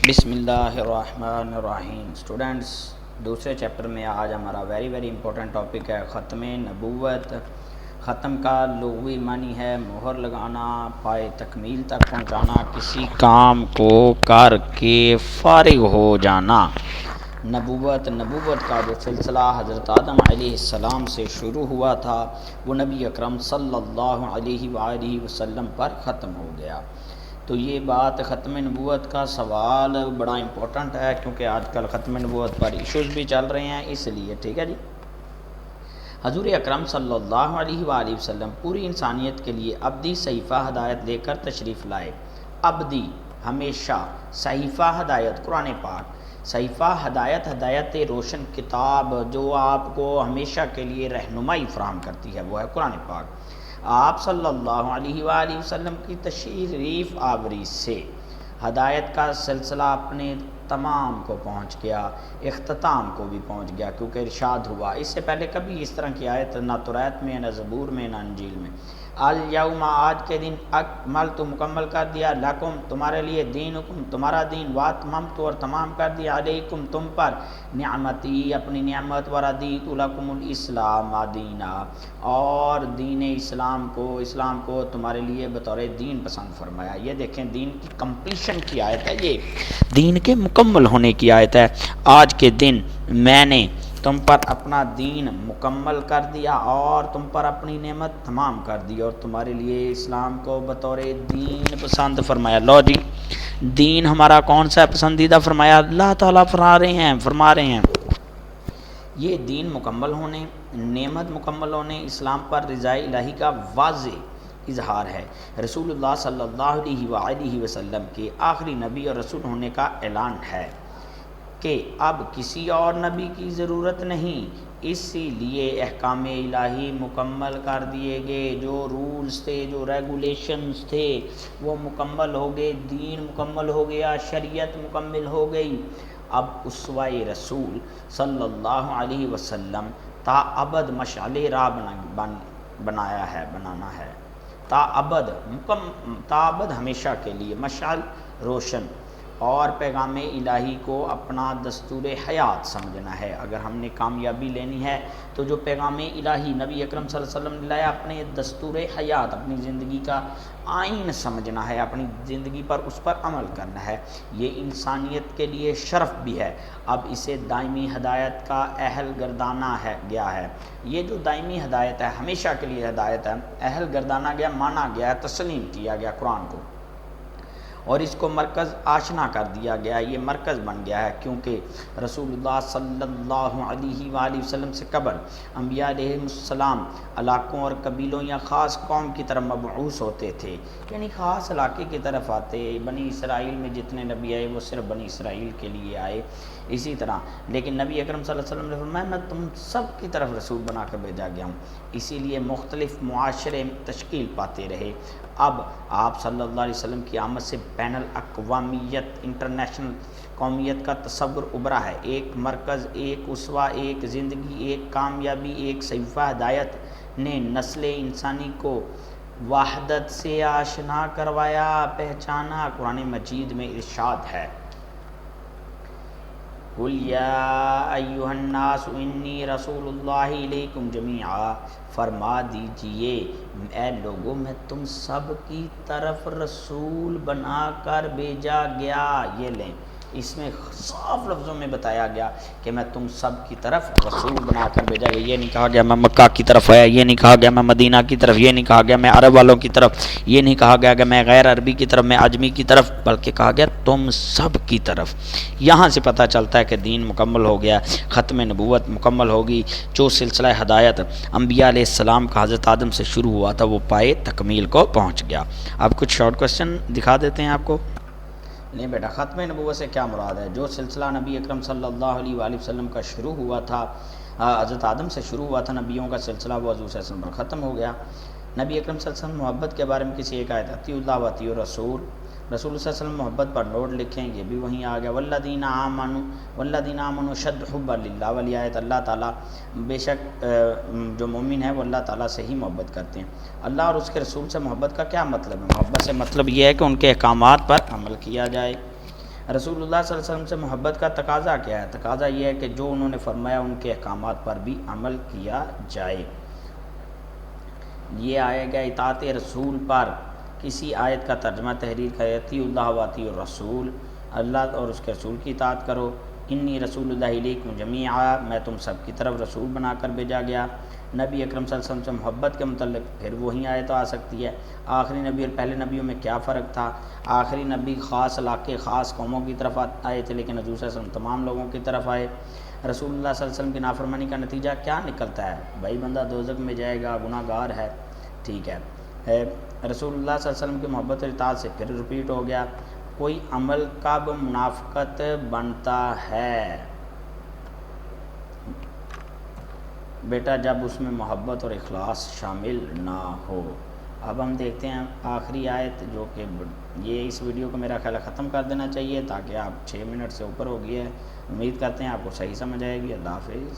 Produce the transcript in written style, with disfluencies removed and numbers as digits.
بسم اللہ الرحمن الرحیم۔ اسٹوڈنٹس، دوسرے چیپٹر میں آج ہمارا ویری امپورٹنٹ ٹاپک ہے ختم نبوت۔ ختم کا لغوی معنی ہے مہر لگانا، پائے تکمیل تک پہنچانا، کسی کام کو کر کے فارغ ہو جانا۔ نبوت کا جو سلسلہ حضرت آدم علیہ السلام سے شروع ہوا تھا وہ نبی اکرم صلی اللہ علیہ وآلہ وسلم پر ختم ہو گیا۔ تو یہ بات ختم نبوت کا سوال بڑا امپورٹنٹ ہے، کیونکہ آج کل ختم نبوت پر ایشوز بھی چل رہے ہیں، اس لیے ٹھیک ہے جی۔ حضور اکرم صلی اللہ علیہ وآلہ وسلم پوری انسانیت کے لیے ابدی صحیفہ ہدایت لے کر تشریف لائے۔ ابدی ہمیشہ، صحیفہ ہدایت قرآن پاک، صحیفہ ہدایت روشن کتاب جو آپ کو ہمیشہ کے لیے رہنمائی فراہم کرتی ہے وہ ہے قرآن پاک۔ آپ صلی اللہ علیہ وآلہ وسلم کی تشریف آوری سے ہدایت کا سلسلہ اپنے تمام کو پہنچ گیا، اختتام کو بھی پہنچ گیا، کیونکہ ارشاد ہوا۔ اس سے پہلے کبھی اس طرح کی آیت نہ توریت میں، نہ زبور میں، نہ انجیل میں۔ الیوم، آج کے دن، اکملت، مکمل کر دیا، لکم، تمہارے لیے، دینکم، تمہارا دین، واتممت، اور تمام کر دیا، علیکم، تم پر، نعمتی، اپنی نعمت، ورضیت لکم الاسلام دینا، اور دین اسلام کو تمہارے لیے بطور دین پسند فرمایا۔ یہ دیکھیں، دین کی کمپلیشن کی آیت ہے، یہ دین کے مکمل ہونے کی آیت ہے۔ آج کے دن میں نے تم پر اپنا دین مکمل کر دیا اور تم پر اپنی نعمت تمام کر دی، اور تمہارے لیے اسلام کو بطور دین پسند فرمایا۔ لو جی، دین ہمارا کون سا پسندیدہ فرمایا؟ اللہ تعالیٰ فرما رہے ہیں یہ دین مکمل ہونے، نعمت مکمل ہونے، اسلام پر رضا الہی کا واضح اظہار ہے۔ رسول اللہ صلی اللہ علیہ وآلہ وسلم کے آخری نبی اور رسول ہونے کا اعلان ہے کہ اب کسی اور نبی کی ضرورت نہیں، اسی لیے احکام الہی مکمل کر دیے گئے، جو رولز تھے، جو ریگولیشنز تھے وہ مکمل ہو گئے، دین مکمل ہو گیا، شریعت مکمل ہو گئی۔ اب اسوہ رسول صلی اللہ علیہ وسلم تا ابد مشعل راہ بنانا ہے، تا ابد ہمیشہ کے لیے مشعل روشن، اور پیغام الہی کو اپنا دستور حیات سمجھنا ہے۔ اگر ہم نے کامیابی لینی ہے تو جو پیغام الہی نبی اکرم صلی اللہ علیہ وسلم نے لایا، اپنے دستور حیات، اپنی زندگی کا آئین سمجھنا ہے، اپنی زندگی پر اس پر عمل کرنا ہے۔ یہ انسانیت کے لیے شرف بھی ہے۔ اب اسے دائمی ہدایت کا اہل گردانا گیا ہے۔ یہ جو دائمی ہدایت ہے، ہمیشہ کے لیے ہدایت ہے، اہل گردانا گیا، مانا گیا، تسلیم کیا گیا قرآن کو، اور اس کو مرکز آشنا کر دیا گیا، یہ مرکز بن گیا ہے، کیونکہ رسول اللہ صلی اللہ علیہ وآلہ وسلم سے قبل انبیاء علیہ السلام علاقوں اور قبیلوں یا خاص قوم کی طرف مبعوث ہوتے تھے، یعنی خاص علاقے کی طرف آتے۔ بنی اسرائیل میں جتنے نبی آئے وہ صرف بنی اسرائیل کے لیے آئے، اسی طرح لیکن نبی اکرم صلی اللہ علیہ وسلم نے فرمایا میں تم سب کی طرف رسول بنا کر بھیجا گیا ہوں، اسی لیے مختلف معاشرے تشکیل پاتے رہے۔ اب آپ صلی اللہ علیہ وسلم کی آمد سے بین الاقوامیت، انٹرنیشنل قومیت کا تصور ابھرا ہے۔ ایک مرکز، ایک اسوہ، ایک زندگی، ایک کامیابی، ایک صحیفہ ہدایت نے نسل انسانی کو وحدت سے آشنا کروایا، پہچانا۔ قرآن مجید میں ارشاد ہے، قُلْ يَا أَيُّهَا النَّاسُ إِنِّي رَسُولُ اللَّهِ إِلَيْكُمْ جَمِيعًا، فرما دیجئے اے لوگو میں تم سب کی طرف رسول بنا کر بھیجا گیا۔ یہ لیں، اس میں صاف لفظوں میں بتایا گیا کہ میں تم سب کی طرف رسول بنا کر بھیجا گیا۔ یہ نہیں کہا گیا میں مکہ کی طرف آیا، یہ نہیں کہا گیا میں مدینہ کی طرف، یہ نہیں کہا گیا میں عرب والوں کی طرف، یہ نہیں کہا گیا کہ میں غیر عربی کی طرف، میں عجمی کی طرف، بلکہ کہا گیا تم سب کی طرف۔ یہاں سے پتہ چلتا ہے کہ دین مکمل ہو گیا، ختم نبوت مکمل ہوگی۔ جو سلسلہ ہدایت انبیاء علیہ السلام کا حضرت آدم سے شروع ہوا تھا وہ پائے تکمیل کو پہنچ گیا۔ اب کچھ شارٹ کوسچن دکھا دیتے ہیں آپ کو۔ نہیں بیٹا، ختم نبوت سے کیا مراد ہے؟ جو سلسلہ نبی اکرم صلی اللہ علیہ وآلہ وسلم کا شروع ہوا تھا، حضرت آدم سے شروع ہوا تھا نبیوں کا سلسلہ، وہ حضور صلی اللہ علیہ وسلم پر ختم ہو گیا۔ نبی اکرم صلی اللہ علیہ وسلم محبت کے بارے میں کسی ایک آیت اطیعوا اللہ واطیعوا الرسول، رسول اللہ صلی اللہ علیہ وسلم محبت پر نوٹ لکھیں، یہ بھی وہیں آ گیا۔ والذین آمنوا اشد حبا للہ، والی آیت اللہ تعالیٰ بے شک جو مومن ہے وہ اللہ تعالیٰ سے ہی محبت کرتے ہیں۔ اللہ اور اس کے رسول سے محبت کا کیا مطلب ہے؟ محبت سے مطلب یہ ہے کہ ان کے احکامات پر عمل کیا جائے، رسول اللہ صلی اللہ علیہ وسلم سے محبت کا تقاضا کیا ہے؟ تقاضا یہ ہے کہ جو انہوں نے فرمایا ان کے احکامات پر بھی عمل کیا جائے۔ یہ آئے گا اطاعت رسول پر، کسی آیت کا ترجمہ تحریر کرے اطیعوا اللہ و اطیعوا الرسول، اللہ اور اس کے رسول کی اطاعت کرو۔ انی رسول اللہ علیکم جمیعا، میں تم سب کی طرف رسول بنا کر بھیجا گیا۔ نبی اکرم صلی اللہ علیہ وسلم سے محبت کے متعلق پھر وہی آیت آ سکتی ہے، آخری نبی اور پہلے نبیوں میں کیا فرق تھا؟ آخری نبی خاص علاقے خاص قوموں کی طرف آئے تھے، لیکن حضور صلی اللہ علیہ وسلم تمام لوگوں کی طرف آئے۔ رسول اللہ صلی اللہ علیہ وسلم کی نافرمانی کا نتیجہ کیا نکلتا ہے؟ بھائی بندہ دوزخ میں جائے گا، گناہ گار ہے، ٹھیک ہے۔ رسول اللہ صلی اللہ علیہ وسلم کی محبت اور اطاعت سے پھر رپیٹ ہو گیا، کوئی عمل کب منافقت بنتا ہے؟ بیٹا جب اس میں محبت اور اخلاص شامل نہ ہو۔ اب ہم دیکھتے ہیں آخری آیت، جو کہ یہ اس ویڈیو کو میرا خیال ہے ختم کر دینا چاہیے، تاکہ آپ 6 منٹ سے اوپر ہو گئی ہے۔ امید کرتے ہیں آپ کو صحیح سمجھ آئے گی۔ اللہ حافظ۔